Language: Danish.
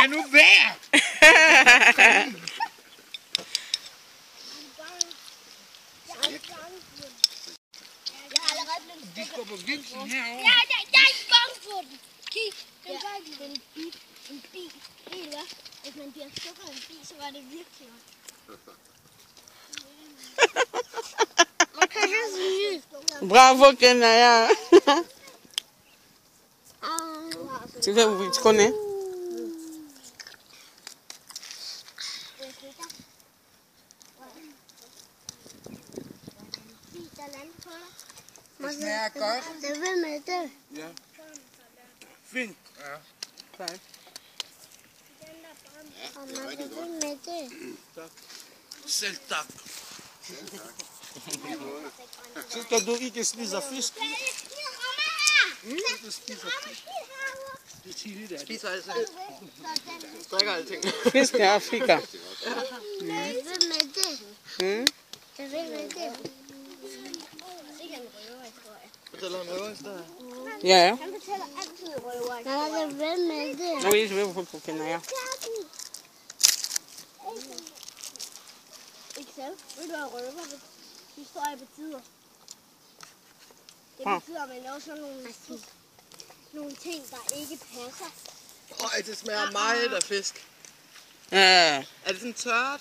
Lad nu være! De står på vilsen herovre. Ja, jeg er bange for den. Kig, den var ikke en bil. Ved du hvad? Hvis man bliver stukket en bil, så var det virkelig godt. Man kan have sådan en Bravo, Kenaya. Tu veux vous connais? Det smager godt. Det vil med det. Ja. Fint. Ja. Tak. Og man vil med det. Tak. Selv tak. Så skal du ikke spise fisk. Du spiser fisk. Det er tidligt, der. Spiser altid. Drikker alting. Fisk i Afrika. Det vil med det. Mm? Det vil med det. Fortæller en røverhistorie. Ja, ja. Han fortæller altid røver. Nej, det vil med det. Oui, je vais vous pour Kenaya. Ikke selv. Ved du hvad røver historie betyder? Det betyder, at man laver sådan nogle ting, der ikke passer. Øj, det smager meget af fisk. Ja. Er det sådan tørt?